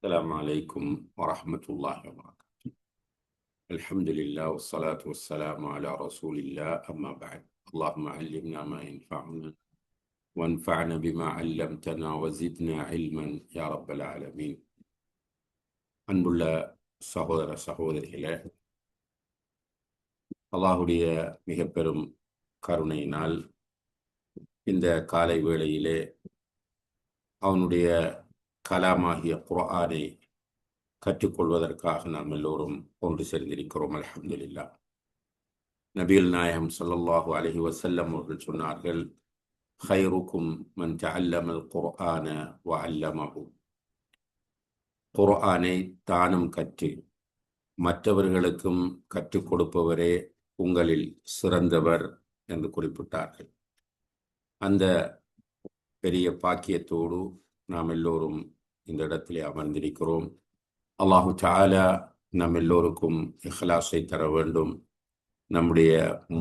السلام عليكم ورحمة الله وبركاته. الحمد لله والصلاة والسلام على رسول الله. أما بعد، اللهم علمنا ما ينفعنا وانفعنا بما علمتنا وزدنا علما يا رب العالمين. அன்புள்ள சகோதர சகோதரிகளே, அல்லாஹுடைய மிக பெரும் கருணையினால் இந்த காலை வேளையிலே அவனுடைய கலாமாகிய குர்ஆனை கற்றுக்கொள்வதற்காக நாம் எல்லோரும் ஒன்று சேர்ந்திருக்கிறோம். அல்ஹம்துலில்லாஹ். நபிகள் நாயகம் ஸல்லல்லாஹு அலைஹி வஸல்லம் அவர்கள் சொன்னார்கள், ஹைருக்கும் மன் தஅல்லமல் குர்ஆன வ அல்லமஹு. குர்ஆனை தானும் கற்று மற்றவர்களுக்கும் கற்றுக் கொடுப்பவரே உங்களில் சிறந்தவர் என்று குறிப்பிட்டார்கள். அந்த பெரிய பாக்கியத்தோடு நாம் எல்லோரும் இந்த இடத்திலே அமர்ந்திருக்கிறோம். அல்லாஹு தஆலா நம் எல்லோருக்கும் இஹ்லாஸை தர வேண்டும். நம்முடைய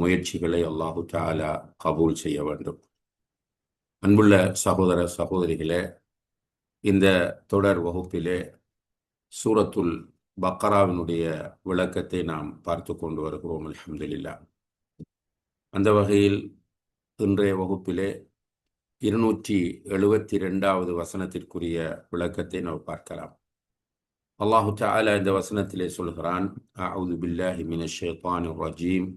முயற்சிகளை அல்லாஹு தஆலா கபூல் செய்ய வேண்டும். அன்புள்ள சகோதர சகோதரிகளே, இந்த தொடர் வகுப்பிலே சூரத்துல் பக்ராவினுடைய விளக்கத்தை நாம் பார்த்து கொண்டு வருகிறோம். அல்ஹம்துலில்லாஹ். அந்த வகையில் இன்றைய வகுப்பிலே 272வது வசனத்திற்குரிய விளக்கத்தை நாம் பார்க்கலாம். அல்லாஹு தஆலா இந்த வசனத்திலே சொல்கிறான், அஊது பில்லாஹி மினஷ் ஷைத்தானிர் ரஜீம்,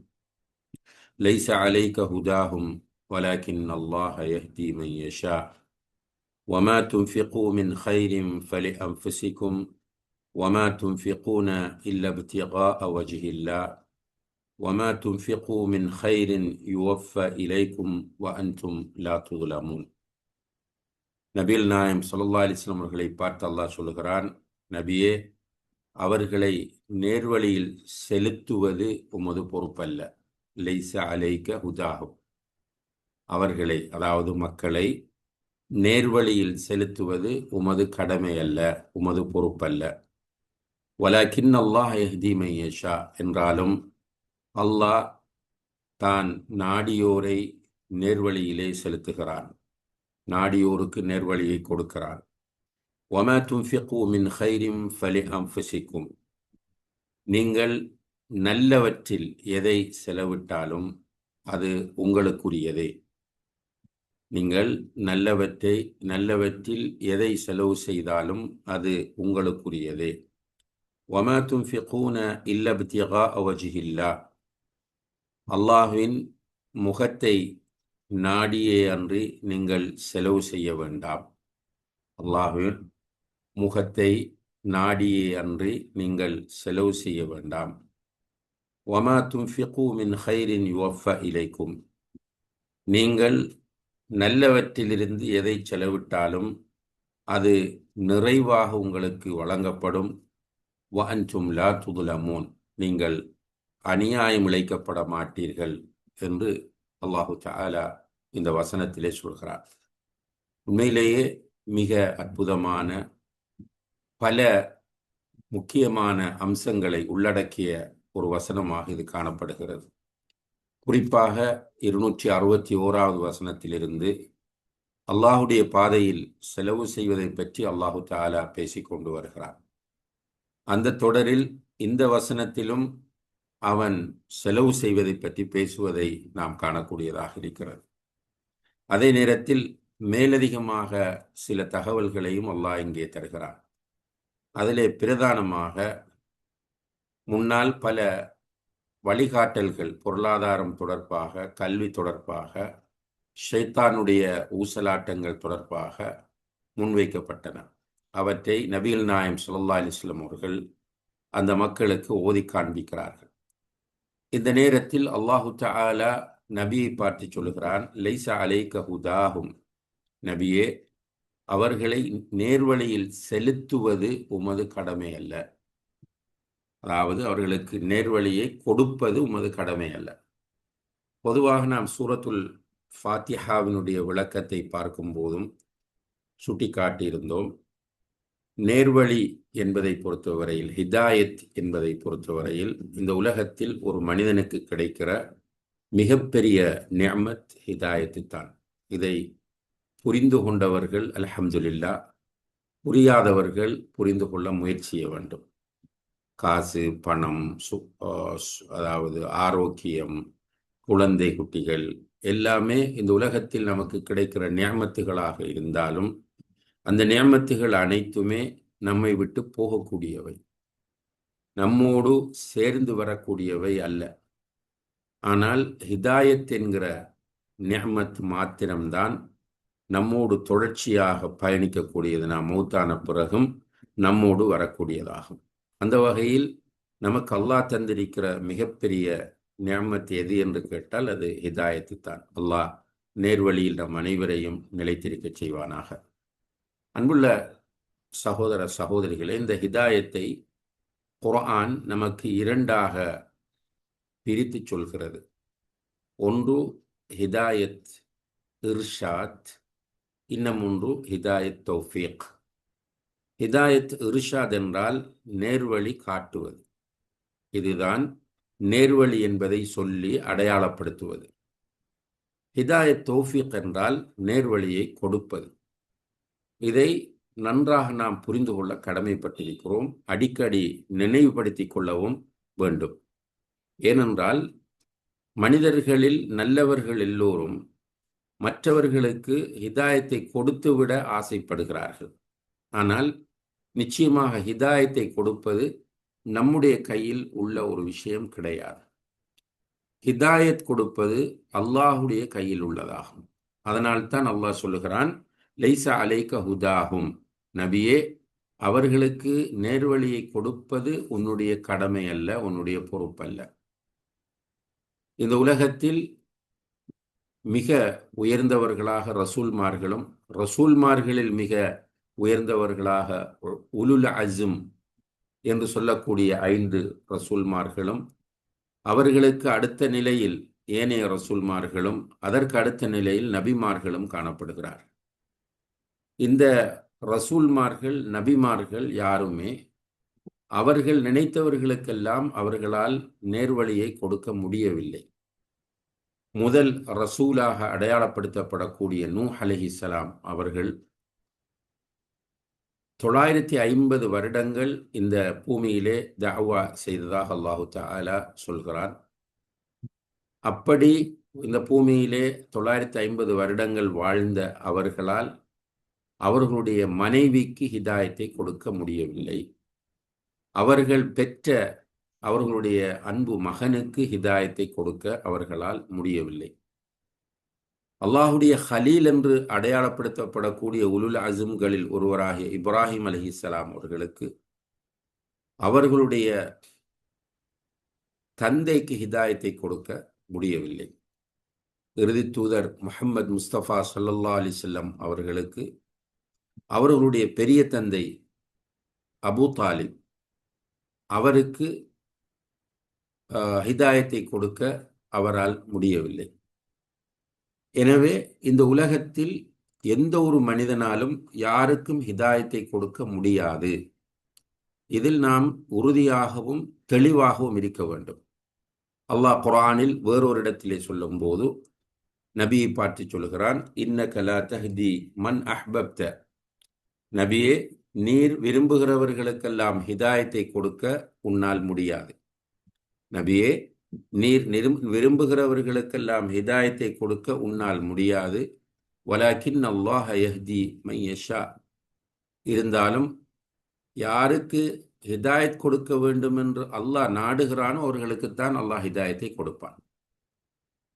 லைஸ அலைக ஹுதாஹும் வலாக்கின் அல்லாஹ யஹ்தி மன் யஷா வமா துன்ஃபிகூ மின் கைரின் ஃபலிஅன்ஃபுசிகும் வமா துன்ஃபிகூன இல்லா இப்திகாஅ வஜ்ஹில்லாஹ் வமா துன்ஃபிகூ மின் கைரின் யுவஃபா இலைக்கும் வ அன்தும் லா துظلمون. நபிகள் நாயகம் ஸல்லல்லாஹு அலைஹி வஸல்லம் அவர்களை பார்த்து அல்லாஹ் சொல்கிறான், நபியே, அவர்களை நேர்வழியில் செலுத்துவது உமது பொறுப்பல்ல. லைஸ அலைக ஹுதாஹும். அவர்களை, அதாவது மக்களை நேர்வழியில் செலுத்துவது உமது கடமை அல்ல, உமது பொறுப்பல்ல. வலாக்கின் அல்லாஹ் யஹ்தி மன் யஷா. என்றாலும் அல்லாஹ் தான் நாடியோரை நேர்வழியிலே செலுத்துகிறான், நாடியோருக்கு நேர்வழியை கொடுக்கிறான். வமா துன்ஃபிகூ மின் கைரின் ஃபலிஅன்ஃபுசிகும். நீங்கள் நல்லவற்றில் எதை செலவிட்டாலும் அது உங்களுக்குரியதே. நீங்கள் நல்லவற்றில் எதை செலவு செய்தாலும் அது உங்களுக்குரியதே. வமா துன்ஃபிகூன இல்லா இப்திகாஅ வஜ்ஹில்லாஹ். அல்லாஹ்வின் முகத்தை நாடியே அன்றி நீங்கள் செலவு செய்ய வேண்டாம். அல்லாஹ்வின் முகத்தை நாடியே அன்றி நீங்கள் செலவு செய்ய வேண்டாம். வமா துன்ஃபிகூ மின் கைரின் யுவஃபா இலைக்கும். நீங்கள் நல்லவற்றிலிருந்து எதை செலவிட்டாலும் அது நிறைவாக உங்களுக்கு வழங்கப்படும். வ அன்தும் லா துظلمون. நீங்கள் அநியாயம் இழைக்கப்பட மாட்டீர்கள் என்று அல்லாஹு தஆலா இந்த வசனத்திலே சொல்கிறார். உண்மையிலேயே மிக அற்புதமான பல முக்கியமான அம்சங்களை உள்ளடக்கிய ஒரு வசனமாக இது காணப்படுகிறது. குறிப்பாக 261வது வசனத்திலிருந்து அல்லாஹுடைய பாதையில் செலவு செய்வதை பற்றி அல்லாஹு தஆலா பேசிக்கொண்டு வருகிறார். அந்த தொடரில் இந்த வசனத்திலும் அவன் செலவு செய்வதை பற்றி பேசுவதை நாம் காணக்கூடியதாக இருக்கிறது. அதே நேரத்தில் மேலதிகமாக சில தகவல்களையும் அல்லாஹ் இங்கே தருகிறார். அதிலே பிரதானமாக முன்னால் பல வழிகாட்டல்கள் பொருளாதாரம் தொடர்பாக, கல்வி தொடர்பாக, ஷைத்தானுடைய ஊசலாட்டங்கள் தொடர்பாக முன்வைக்கப்பட்டன. அவற்றை நபிகள் நாயகம் ஸல்லல்லாஹு அலைஹி வஸல்லம் அவர்கள் அந்த மக்களுக்கு ஓதி காண்பிக்கிறார்கள். இந்த நேரத்தில் அல்லாஹு தஆலா நபியை பார்த்து சொல்லுகிறான், லைஸ அலைக ஹுதாஹும். நபியே, அவர்களை நேர்வழியில் செலுத்துவது உமது கடமை அல்ல. அதாவது அவர்களுக்கு நேர்வழியை கொடுப்பது உமது கடமை அல்ல. பொதுவாக நாம் சூரத்துல் ஃபாத்திஹாவினுடைய விளக்கத்தை பார்க்கும் போதும் சுட்டி காட்டியிருந்தோம். நேர்வழி என்பதை பொறுத்தவரையில், ஹிதாயத் என்பதை பொறுத்தவரையில், இந்த உலகத்தில் ஒரு மனிதனுக்கு கிடைக்கிற மிகப்பெரிய நிஅமத் ஹிதாயத்து தான். இதை புரிந்து கொண்டவர்கள் அல்ஹம்துலில்லாஹ், புரியாதவர்கள் புரிந்து கொள்ள முயற்சி செய்ய வேண்டும். காசு, பணம், அதாவது ஆரோக்கியம், குழந்தை குட்டிகள் எல்லாமே இந்த உலகத்தில் நமக்கு கிடைக்கிற நியமத்துகளாக இருந்தாலும் அந்த நியமத்துகள் அனைத்துமே நம்மை விட்டு போகக்கூடியவை, நம்மோடு சேர்ந்து வரக்கூடியவை அல்ல. ஆனால் ஹிதாயத் என்கிற நியமத் மாத்திரம்தான் நம்மோடு தொடர்ச்சியாக பயணிக்கக்கூடியது, நாம் மௌத்தான பிறகும் நம்மோடு வரக்கூடியதாகும். அந்த வகையில் நமக்கு அல்லாஹ் தந்திருக்கிற மிகப்பெரிய நியமத் எது என்று கேட்டால் அது ஹிதாயத்து தான். அல்லாஹ் நேர்வழியில் நம் அனைவரையும் நிலைத்திருக்க செய்வானாக. அன்புள்ள சகோதர சகோதரிகளே, இந்த ஹிதாயத்தை குர்ஆன் நமக்கு இரண்டாக பிரித்து சொல்கிறது. ஒன்று ஹிதாயத் இர்ஷாத், இன்னும் ஒன்று ஹிதாயத் தௌஃபீக். ஹிதாயத் இர்ஷாத் என்றால் நேர்வழி காட்டுவது, இதுதான் நேர்வழி என்பதை சொல்லி அடையாளப்படுத்துவது. ஹிதாயத் தௌஃபீக் என்றால் நேர்வழியை கொடுப்பது. இதை நன்றாக நாம் புரிந்து கொள்ள கடமைப்பட்டிருக்கிறோம், அடிக்கடி நினைவுபடுத்திக் கொள்ளவும் வேண்டும். ஏனென்றால் மனிதர்களில் நல்லவர்கள் எல்லோரும் மற்றவர்களுக்கு ஹிதாயத்தை கொடுத்துவிட ஆசைப்படுகிறார்கள். ஆனால் நிச்சயமாக ஹிதாயத்தை கொடுப்பது நம்முடைய கையில் உள்ள ஒரு விஷயம் கிடையாது. ஹிதாயத் கொடுப்பது அல்லாஹுடைய கையில் உள்ளதாகும். அதனால்தான் அல்லாஹ் சொல்லுகிறான், லைசா அலைக்க ஹுதாஹும், நபியே அவர்களுக்கு நேர்வழியை கொடுப்பது உன்னுடைய கடமை அல்ல, உன்னுடைய பொறுப்பல்ல. இந்த உலகத்தில் மிக உயர்ந்தவர்களாக ரசூல்மார்களும், ரசூல்மார்களில் மிக உயர்ந்தவர்களாக உலுல் அஸும் என்று சொல்லக்கூடிய 5 ரசூல்மார்களும், அவர்களுக்கு அடுத்த நிலையில் ஏனைய ரசூல்மார்களும், அதற்கு அடுத்த நிலையில் நபிமார்களும் காணப்படுகிறார். இந்த ரசூல்மார்கள், நபிமார்கள் யாருமே அவர்கள் நினைத்தவர்களுக்கெல்லாம் அவர்களால் நேர்வழியை கொடுக்க முடியவில்லை. முதல் ரசூலாக அடையாளப்படுத்தப்படக்கூடிய நூஹ் அலைஹிஸ்ஸலாம் அவர்கள் 950 வருடங்கள் இந்த பூமியிலே தஅவா செய்ததாக அல்லாஹு தஆலா சொல்கிறான். அப்படி இந்த பூமியிலே 950 வருடங்கள் வாழ்ந்த அவர்களால் அவர்களுடைய மனைவிக்கு ஹிதாயத்தை கொடுக்க முடியவில்லை. அவர்கள் பெற்ற அவர்களுடைய அன்பு மகனுக்கு ஹிதாயத்தை கொடுக்க அவர்களால் முடியவில்லை. அல்லாஹுடைய ஹலீல் என்று அடையாளப்படுத்தப்படக்கூடிய உலுல் அஸும்களில் ஒருவராகிய இப்ராஹிம் அலைஹிஸ்ஸலாம் அவர்களுக்கு அவர்களுடைய தந்தைக்கு ஹிதாயத்தை கொடுக்க முடியவில்லை. இறுதி தூதர் முஹம்மது முஸ்தபா ஸல்லல்லாஹு அலைஹி வஸல்லம் அவர்களுக்கு அவர்களுடைய பெரிய தந்தை அபூ தாலிப் அவருக்கு ஹிதாயத்தை கொடுக்க அவரால் முடியவில்லை. எனவே இந்த உலகத்தில் எந்த ஒரு மனிதனாலும் யாருக்கும் ஹிதாயத்தை கொடுக்க முடியாது. இதில் நாம் உறுதியாகவும் தெளிவாகவும் இருக்க வேண்டும். அல்லாஹ் குர்ஆனில் வேறொரு இடத்திலே சொல்லும் போது நபியை பார்த்து சொல்கிறான், இன்னக லா தஹ்தி மன் அஹ்பப்த, நபியே நீர் விரும்புகிறவர்களுக்கெல்லாம் ஹிதாயத்தை கொடுக்க உன்னால் முடியாது. நபியே நீர் விரும்புகிறவர்களுக்கெல்லாம் ஹிதாயத்தை கொடுக்க உன்னால் முடியாது. வலாக்கின் அல்லாஹ யஹ்தி மன் யஷா, இருந்தாலும் யாருக்கு ஹிதாயத் கொடுக்க வேண்டும் என்று அல்லாஹ் நாடுகிறானோ அவர்களுக்குத்தான் அல்லாஹ் ஹிதாயத்தை கொடுப்பான்.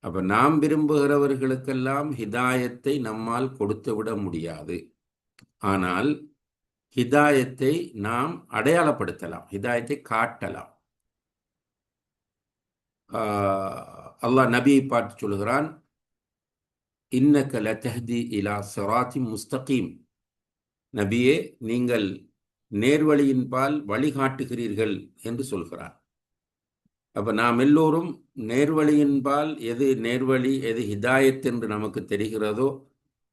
அப்ப நாம் விரும்புகிறவர்களுக்கெல்லாம் ஹிதாயத்தை நம்மால் கொடுத்து விட முடியாது. ஆனால் ஹிதாயத்தை நாம் அடையாளப்படுத்தலாம், ஹிதாயத்தை காட்டலாம். அல்லாஹ் நபியை பார்த்து சொல்கிறான், இன்னக லதஹ்தி இலா சிராத்தின் முஸ்தகீம், நபியே நீங்கள் நேர்வழியின்பால் வழிகாட்டுகிறீர்கள் என்று சொல்கிறார். அப்ப நாம் எல்லோரும் நேர்வழியின்பால் எது நேர்வழி எது ஹிதாயத் என்று நமக்கு தெரிகிறதோ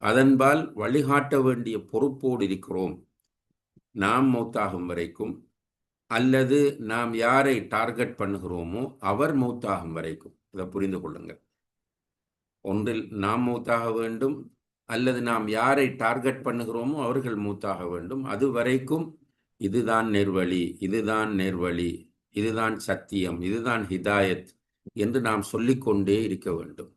அதன்பால் வழிகாட்ட வேண்டிய பொறுப்போடு இருக்கிறோம். நாம் மௌத்தாகும் வரைக்கும் அல்லது நாம் யாரை டார்கெட் பண்ணுகிறோமோ அவர் மௌத்தாகும் வரைக்கும். இதை புரிந்து கொள்ளுங்கள். ஒன்றில் நாம் மௌத்தாக வேண்டும் அல்லது நாம் யாரை டார்கெட் பண்ணுகிறோமோ அவர்கள் மூத்தாக வேண்டும். அது வரைக்கும் இதுதான் நேர்வழி, இதுதான் நேர்வழி, இதுதான் சத்தியம், இதுதான் ஹிதாயத் என்று நாம் சொல்லிக்கொண்டே இருக்க வேண்டும்.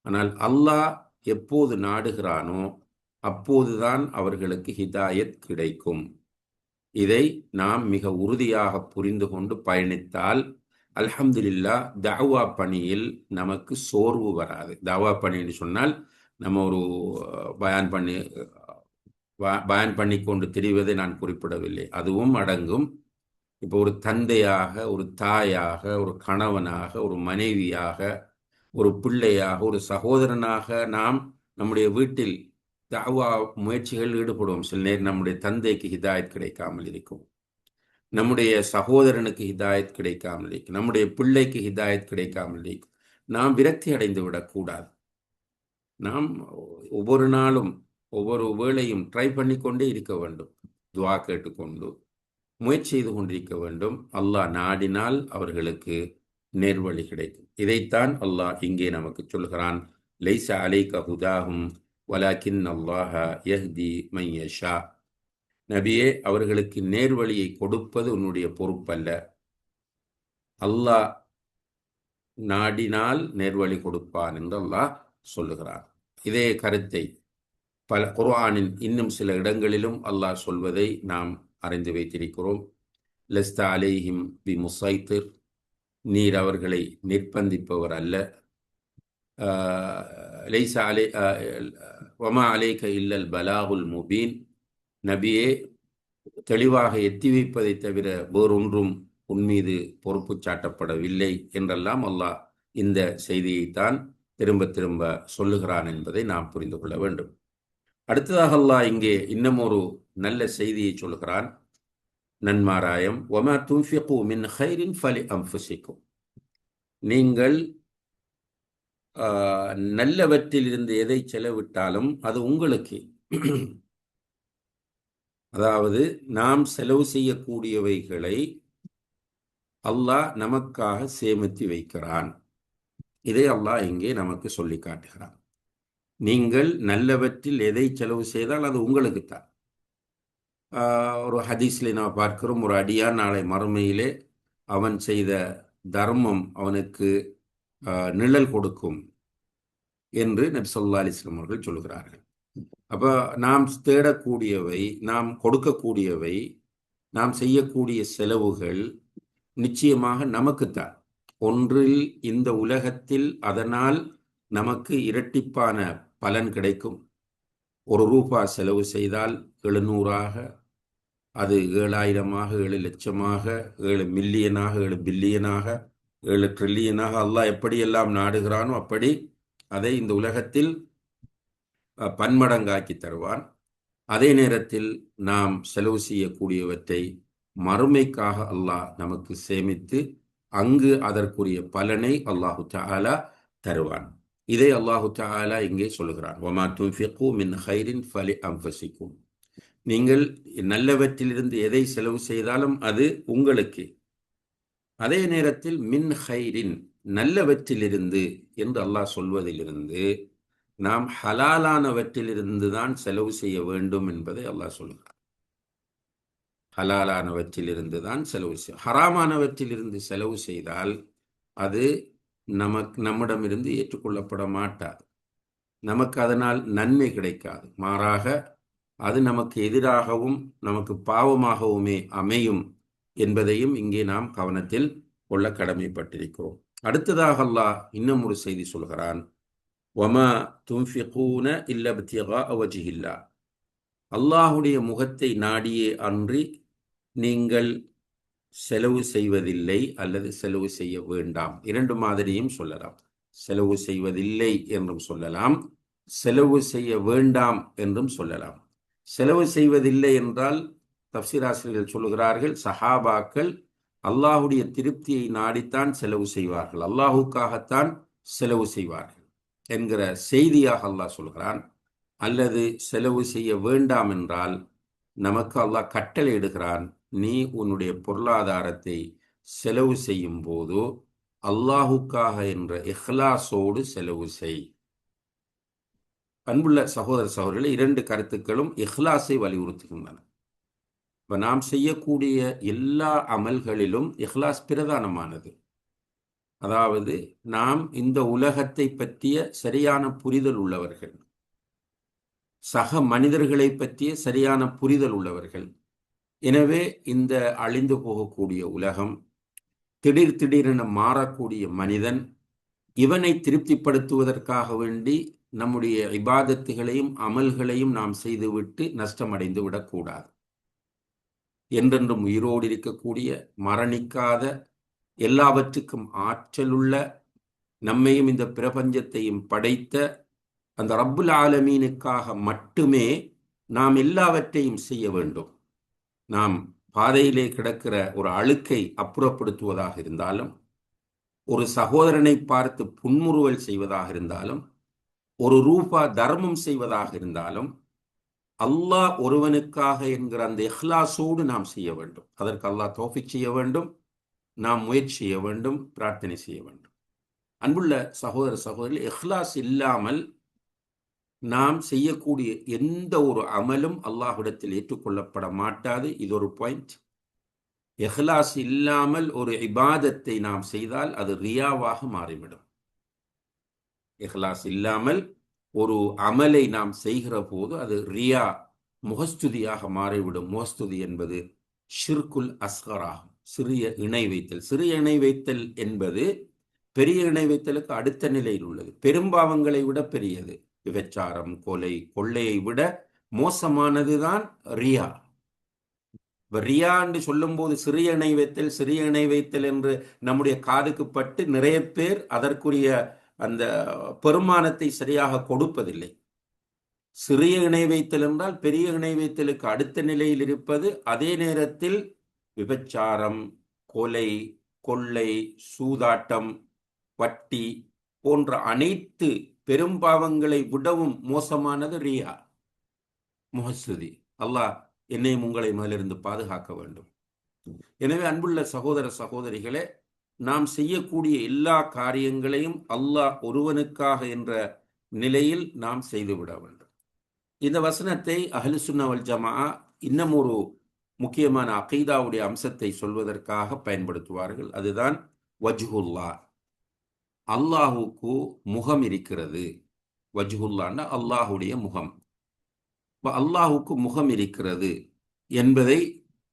ஆனால் அல்லாஹ் எப்போது நாடுகிறானோ அப்போதுதான் அவர்களுக்கு ஹிதாயத் கிடைக்கும். இதை நாம் மிக உறுதியாக புரிந்து கொண்டு பயணித்தால் அல்ஹம்துலில்லாஹ் தஅவா பணியில் நமக்கு சோர்வு வராது. தஅவா பணி என்று சொன்னால் நம்ம ஒரு பயான் பண்ணி கொண்டு திரிவதை நான் குறிப்பிடவில்லை, அதுவும் அடங்கும். இப்போ ஒரு தந்தையாக, ஒரு தாயாக, ஒரு கணவனாக, ஒரு மனைவியாக, ஒரு பிள்ளையாக, ஒரு சகோதரனாக நாம் நம்முடைய வீட்டில் தஅவா முயற்சிகள் ஈடுபடுவோம். சில நேரம் நம்முடைய தந்தைக்கு ஹிதாயத் கிடைக்காமல் இருக்கும், நம்முடைய சகோதரனுக்கு ஹிதாயத் கிடைக்காமல் இருக்கும், நம்முடைய பிள்ளைக்கு ஹிதாயத் கிடைக்காமல் இருக்கும். நாம் விரக்தி அடைந்து விடக்கூடாது. நாம் ஒவ்வொரு நாளும் ஒவ்வொரு வேளையும் ட்ரை பண்ணிக்கொண்டே இருக்க வேண்டும். துவா கேட்டுக்கொண்டு முயற்சி செய்து கொண்டிருக்க வேண்டும். அல்லாஹ் நாடினால் அவர்களுக்கு நேர்வழி கிடைக்கும். இதைத்தான் அல்லாஹ் இங்கே நமக்கு சொல்கிறான். லைஸ அலைக ஹுதாஹும் வலாக்கின் அல்லாஹ யஹ்தி மன் யஷா. நபியே, அவர்களுக்கு நேர்வழியை கொடுப்பது உன்னுடைய பொறுப்பல்ல. அல்லாஹ் நாடினால் நேர்வழி கொடுப்பான் என்று அல்லாஹ் சொல்லுகிறார். இதே கருத்தை பல குர்ஆனின் இன்னும் சில இடங்களிலும் அல்லாஹ் சொல்வதை நாம் அறிந்து வைத்திருக்கிறோம். லஸ்த அலைஹிம் பி முசைத்திர், நீர் அவர்களை நிர்பந்திப்பவர் அல்ல. லைஸ அலை வமா அலைக இல்லல் பலாகுல் முபீன், நபியே, தெளிவாக எத்தி வைப்பதை தவிர வேறொன்றும் உன்மீது பொறுப்பு சாட்டப்படவில்லை என்றெல்லாம் அல்லாஹ் இந்த செய்தியைத்தான் திரும்ப திரும்ப சொல்லுகிறான் என்பதை நாம் புரிந்து கொள்ள வேண்டும். அடுத்ததாக அல்லாஹ் இங்கே இன்னும் ஒரு நல்ல செய்தியை சொல்கிறான். நன்மாராயம், வமா துன்ஃபிகு மின் கைரின் ஃபலி அன்ஃபுசிக்கும், நீங்கள் நல்லவற்றில் இருந்து எதை செலவிட்டாலும் அது உங்களுக்கு. அதாவது நாம் செலவு செய்யக்கூடியவைகளை அல்லாஹ் நமக்காக சேமித்து வைக்கிறான். இதை அல்லாஹ் இங்கே நமக்கு சொல்லி காட்டுகிறான். நீங்கள் நல்லவற்றில் எதை செலவு செய்தால் அது உங்களுக்குத்தான். ஒரு ஹதீஸ்ல நாம் பார்க்கிறோம், ஒரு அடியான் நாளை மறுமையிலே அவன் செய்த தர்மம் அவனுக்கு நிழல் கொடுக்கும் என்று நபி ஸல்லல்லாஹு அலைஹி வஸல்லம் அவர்கள் சொல்கிறார்கள். அப்போ நாம் தேடக்கூடியவை, நாம் கொடுக்கக்கூடியவை, நாம் செய்யக்கூடிய செலவுகள் நிச்சயமாக நமக்குத்தான். ஒன்றில் இந்த உலகத்தில் அதனால் நமக்கு இரட்டிப்பான பலன் கிடைக்கும். ₹1 செலவு செய்தால் 700ஆக, அது 7000ஆக, 7 லட்சமாக, 7 மில்லியனாக, 7 பில்லியனாக, 7 ட்ரில்லியனாக அல்லாஹ் எப்படியெல்லாம் நாடுகிறானோ அப்படி அதை இந்த உலகத்தில் பன்மடங்காக்கி தருவான். அதே நேரத்தில் நாம் செலவு செய்யக்கூடியவற்றை மறுமைக்காக அல்லாஹ் நமக்கு சேமித்து அங்கு அதற்குரிய பலனை அல்லாஹு தஆலா தருவான். இதை அல்லாஹு தஆலா இங்கே சொல்கிறான். வமா துன்ஃபிகு மின் கைரின் ஃபலி அன்ஃபுசிக்கும், நீங்கள் நல்லவற்றிலிருந்து எதை செலவு செய்தாலும் அது உங்களுக்கு. அதே நேரத்தில் மின் கைரின், நல்லவற்றிலிருந்து என்று அல்லாஹ் சொல்வதிலிருந்து நாம் ஹலாலானவற்றிலிருந்து தான் செலவு செய்ய வேண்டும் என்பதை அல்லாஹ் சொல்கிறார். ஹலாலானவற்றிலிருந்து தான் செலவு செய்ய, ஹராமானவற்றிலிருந்து செலவு செய்தால் அது நம்மிடமிருந்து ஏற்றுக்கொள்ளப்பட மாட்டாது. நமக்கு அதனால் நன்மை கிடைக்காது. மாறாக அது நமக்கு எதிராகவும் நமக்கு பாவமாகவுமே அமையும் என்பதையும் இங்கே நாம் கவனத்தில் கொள்ள கடமைப்பட்டிருக்கிறோம். அடுத்ததாக அல்லாஹ் இன்னும் ஒரு செய்தி சொல்கிறான். வமா துன்ஃபிகூன இல்ல இப்திகா வஜ்ஹில்லாஹ், அல்லாஹுடைய முகத்தை நாடியே அன்றி நீங்கள் செலவு செய்வதில்லை அல்லது செலவு செய்ய வேண்டாம். இரண்டு மாதிரியும் சொல்லலாம். செலவு செய்வதில்லை என்றும் சொல்லலாம், செலவு செய்ய வேண்டாம் என்றும் சொல்லலாம். செலவு செய்வதில்லை என்றால் தஃப்சீர் ஆசிரியர்கள் சொல்லுகிறார்கள், சஹாபாக்கள் அல்லாஹுடைய திருப்தியை நாடித்தான் செலவு செய்வார்கள், அல்லாஹுக்காகத்தான் செலவு செய்வார்கள் என்கிற செய்தியாக அல்லாஹ் சொல்கிறான். அல்லது செலவு செய்ய வேண்டாம் என்றால் நமக்கு அல்லாஹ் கட்டளை இடுகிறான், நீ உன்னுடைய பொருளாதாரத்தை செலவு செய்யும் போது அல்லாஹுக்காக என்ற இஹ்லாஸோடு செலவு செய். அன்புள்ள சகோதர சகோதரிகளே, 2 கருத்துக்களும் இஹ்லாஸை வலியுறுத்துகின்றன. இப்ப நாம் செய்யக்கூடிய எல்லா அமல்களிலும் இஹ்லாஸ் பிரதானமானது. அதாவது நாம் இந்த உலகத்தை பற்றிய சரியான புரிதல் உள்ளவர்கள், சக மனிதர்களை பற்றிய சரியான புரிதல் உள்ளவர்கள். எனவே இந்த அழிந்து போகக்கூடிய உலகம், திடீரென மாறக்கூடிய மனிதன், இவனை திருப்திப்படுத்துவதற்காக வேண்டி நம்முடைய இபாதத்துகளையும் அமல்களையும் நாம் செய்துவிட்டு நஷ்டமடைந்து விடக்கூடாது. என்றென்றும் உயிரோடு இருக்கக்கூடிய, மரணிக்காத, எல்லாவற்றுக்கும் ஆற்றலுள்ள, நம்மையும் இந்த பிரபஞ்சத்தையும் படைத்த அந்த ரப்புல் ஆலமீனுக்காக மட்டுமே நாம் எல்லாவற்றையும் செய்ய வேண்டும். நாம் பாதையிலே கிடக்கிற ஒரு அழுக்கை அப்புறப்படுத்துவதாக இருந்தாலும், ஒரு சகோதரனை பார்த்து புன்முறுவல் செய்வதாக இருந்தாலும், ஒரு ரூபா தர்மம் செய்வதாக இருந்தாலும், அல்லாஹ் ஒருவனுக்காக என்கிற அந்த இஹ்லாஸோடு நாம் செய்ய வேண்டும். அதற்கு அல்லாஹ் தௌஃபீக் செய்ய வேண்டும். நாம் முயற்சி செய்ய வேண்டும், பிரார்த்தனை செய்ய வேண்டும். அன்புள்ள சகோதர சகோதரிகள், இஹ்லாஸ் இல்லாமல் நாம் செய்யக்கூடிய எந்த ஒரு அமலும் அல்லாஹ்விடத்தில் ஏற்றுக்கொள்ளப்பட மாட்டாது. இது ஒரு பாயிண்ட். இஹ்லாஸ் இல்லாமல் ஒரு இபாதத்தை நாம் செய்தால் அது ரியாவாக மாறிவிடும். இஹ்லாஸ் இல்லாமல் ஒரு அமலை நாம் செய்கிற போது அது ரியா, முகஸ்துதியாக மாறிவிடும். முகஸ்துதி என்பது ஷிர்குல் அஸ்கராகும், சிறிய இணை வைத்தல். சிறிய இணை வைத்தல் என்பது பெரிய இணை வைத்தலுக்கு அடுத்த நிலையில் உள்ளது. பெரும்பாவங்களை விட பெரியது. விபச்சாரம், கொலை, கொள்ளையை விட மோசமானதுதான் ரியா. ரியா என்று சொல்லும் போது சிறிய இணை வைத்தல், சிறிய இணை வைத்தல் என்று நம்முடைய காதுக்கு பட்டு நிறைய பேர் அதற்குரிய அந்த பெருமானத்தை சரியாக கொடுப்பதில்லை. சிறிய இணை வைத்தல் என்றால் பெரிய இணை வைத்தலுக்கு அடுத்த நிலையில் இருப்பது. அதே நேரத்தில் விபச்சாரம், கொலை, கொள்ளை, சூதாட்டம், வட்டி போன்ற அனைத்து பெரும்பாவங்களை விடவும் மோசமானது ரியா, முகஸ்துதி. அல்லாஹ் என்னையும் உங்களை மேலிருந்து பாதுகாக்க வேண்டும். எனவே அன்புள்ள சகோதர சகோதரிகளே, நாம் செய்யக்கூடிய எல்லா காரியங்களையும் அல்லாஹ் ஒருவனுக்காக என்ற நிலையில் நாம் செய்துவிட வேண்டும். இந்த வசனத்தை அஹ்லு சுன்னா வல் ஜமாஅ இன்னும் ஒரு முக்கியமான அகீதாவுடைய அம்சத்தை சொல்வதற்காக பயன்படுத்துவார்கள். அதுதான் வஜ்ஹுல்லாஹ். அல்லாஹுக்கு முகம் இருக்கிறது. வஜ்ஹுல்லான்னா அல்லாஹுடைய முகம். அல்லாஹுக்கு முகம் இருக்கிறது என்பதை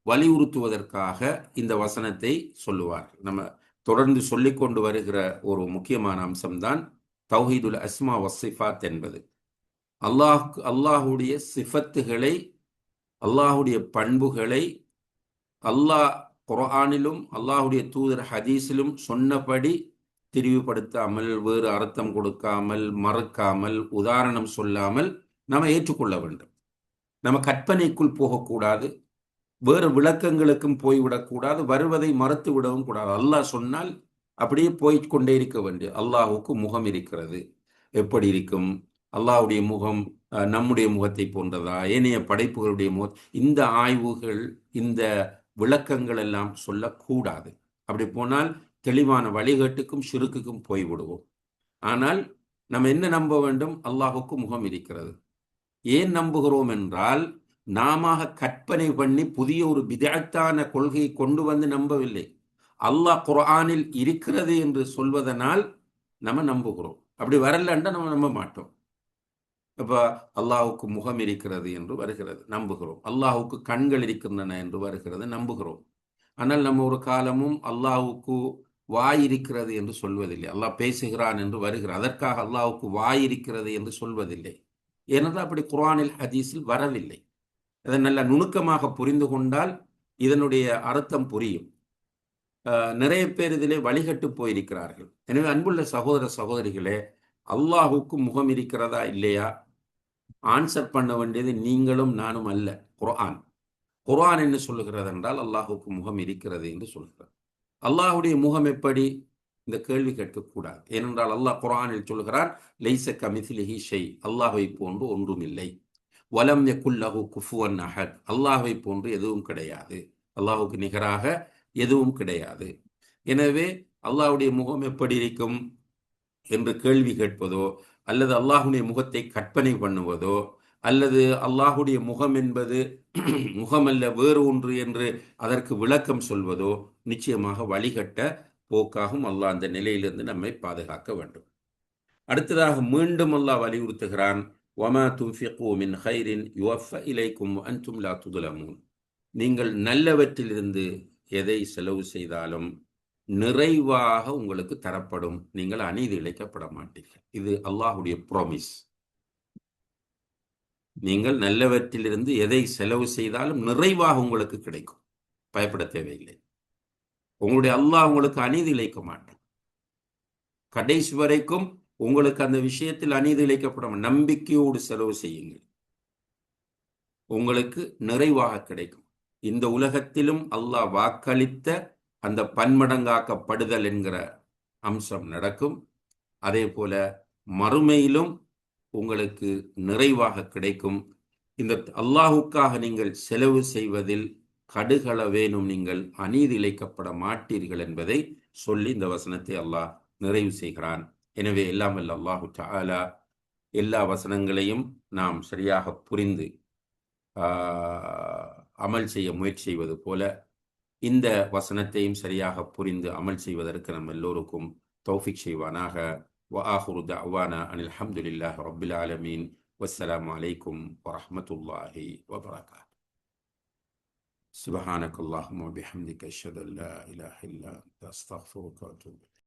வலியுறுத்துவதற்காக இந்த வசனத்தை சொல்லுவார்கள். நம்ம தொடர்ந்து சொல்லிக் கொண்டு வருகிற ஒரு முக்கியமான அம்சம்தான் தௌஹீதுல் அஸ்மா வஸ்ஸிஃபாத் என்பது. அல்லாஹுடைய சிஃபத்துகளை, அல்லாஹுடைய பண்புகளை அல்லாஹ் குர்ஆனிலும் அல்லாஹுடைய தூதர் ஹதீஸிலும் சொன்னபடி திரிவுபடுத்தாமல், வேறு அர்த்தம் கொடுக்காமல், மறுக்காமல், உதாரணம் சொல்லாமல் நாம் ஏற்றுக்கொள்ள வேண்டும். நம்ம கற்பனைக்குள் போகக்கூடாது, வேறு விளக்கங்களுக்கும் போய்விடக்கூடாது, வருவதை மறுத்து விடவும் கூடாது. அல்லாஹ் சொன்னால் அப்படியே போய்கொண்டே இருக்க வேண்டும். அல்லாஹுக்கு முகம் இருக்கிறது. எப்படி இருக்கும்? அல்லாஹுடைய முகம் நம்முடைய முகத்தை போன்றதா? ஏனைய படைப்புகளுடைய முகம்? இந்த ஆய்வுகள், இந்த விளக்கங்கள் எல்லாம் சொல்லக்கூடாது. அப்படி போனால் தெளிவான வழிகேட்டுக்கும் ஷிருக்குக்கும் போய்விடுவோம். ஆனால் நம்ம என்ன நம்ப வேண்டும்? அல்லாஹுக்கு முகம் இருக்கிறது. ஏன் நம்புகிறோம் என்றால், நாம கற்பனை பண்ணி புதிய ஒரு பிதஅத்தான கொள்கையை கொண்டு வந்து நம்பவில்லை. அல்லாஹ் குர்ஆனில் இருக்கிறது என்று சொல்வதனால் நம்ம நம்புகிறோம். அப்படி வரலன்னா நம்ம நம்ப மாட்டோம். இப்ப அல்லாஹுக்கு முகம் இருக்கிறது என்று வருகிறது, நம்புகிறோம். அல்லாஹுக்கு கண்கள் இருக்கின்றன என்று வருகிறது, நம்புகிறோம். ஆனால் நம்ம ஒரு காலமும் அல்லாஹுக்கு வாய் இருக்கிறது என்று சொல்வதில்லை. அல்லாஹ் பேசுகிறான் என்று வருகிறது, அதற்காக அல்லாஹுக்கு வாய் இருக்கிறது என்று சொல்வதில்லை. ஏனென்றால் அப்படி குர்ஆனில் ஹதீஸில் வரவில்லை. அதை நல்ல நுணுக்கமாக புரிந்து கொண்டால் இதனுடைய அர்த்தம் புரியும். நிறைய பேர் இதிலே வழிகட்டு போயிருக்கிறார்கள். எனவே அன்புள்ள சகோதர சகோதரிகளே, அல்லாஹுக்கு முகம் இருக்கிறதா இல்லையா ஆன்சர் பண்ண வேண்டியது நீங்களும் நானும் அல்ல, குர்ஆன். குர்ஆன் என்ன சொல்லுகிறது என்றால் அல்லாஹுக்கு முகம் இருக்கிறது என்று சொல்கிறது. அல்லாஹுடைய முகம் எப்படி? இந்த கேள்வி கேட்கக்கூடாது. ஏனென்றால் அல்லாஹ் குர்ஆனில் சொல்கிறான், லைஸ கமிஸ்லிஹி ஷை, அல்லாஹ்வை போன்று ஒன்றும் இல்லை. வலம் யகுல் லஹு குஃபுவன் அஹத், அல்லாஹ்வை போன்று எதுவும் கிடையாது, அல்லாஹுக்கு நிகராக எதுவும் கிடையாது. எனவே அல்லாஹ்வுடைய முகம் எப்படி இருக்கும் என்று கேள்வி கேட்பதோ, அல்லது அல்லாஹுடைய முகத்தை கற்பனை பண்ணுவதோ அல்லது அல்லாஹுடைய முகம் என்பது முகமல்ல வேறு ஒன்று என்று அதற்கு விளக்கம் சொல்வதோ நிச்சயமாக வழிகட்ட போக்காகும். அல்லாஹ் அந்த நிலையிலிருந்து நம்மை பாதுகாக்க வேண்டும். அடுத்ததாக மீண்டும் அல்லாஹ் வலியுறுத்துகிறான், வமா துன்ஃபிகு மின் கைரின் யுவஃப இலைக்கும் அன்தும் லா துதுலமூன். நீங்கள் நல்லவற்றிலிருந்து எதை செலவு செய்தாலும் நிறைவாக உங்களுக்கு தரப்படும், நீங்கள் அநீதி இழைக்கப்பட மாட்டீர்கள். இது அல்லாஹுடைய ப்ராமிஸ். நீங்கள் நல்லவற்றிலிருந்து எதை செலவு செய்தாலும் நிறைவாக உங்களுக்கு கிடைக்கும், பயப்பட தேவையில்லை. உங்களுடைய அல்லாஹ் உங்களுக்கு அநீதி இழைக்க மாட்டான். கடைசி வரைக்கும் உங்களுக்கு அந்த விஷயத்தில் அநீதி இழைக்கப்படும். நம்பிக்கையோடு செலவு செய்யுங்கள், உங்களுக்கு நிறைவாக கிடைக்கும். இந்த உலகத்திலும் அல்லாஹ் வாக்களித்த அந்த பன்மடங்காக்கப்படுதல் என்கிற அம்சம் நடக்கும். அதே போல மறுமையிலும் உங்களுக்கு நிறைவாக கிடைக்கும். இந்த அல்லாஹுக்காக நீங்கள் செலவு செய்வதில் கடுகளவேனும் நீங்கள் அநீதி இழைக்கப்பட மாட்டீர்கள் என்பதை சொல்லி இந்த வசனத்தை அல்லாஹ் நிறைவு செய்கிறான். எனவே எல்லாம் வல்ல அல்லாஹு தஆலா எல்லா வசனங்களையும் நாம் சரியாக புரிந்து அமல் செய்ய முயற்சி செய்வது போல இந்த வசனத்தையும் சரியாக புரிந்து அமல் செய்வதற்கு நம்ம எல்லோருக்கும் தௌஃபிக் செய்வானாக. وآخر دعوانا أن الحمد لله رب العالمين والسلام عليكم ورحمة الله وبركاته. سبحانك اللهم وبحمدك أشهد أن لا إله إلا أنت أستغفرك وأتوب إليك.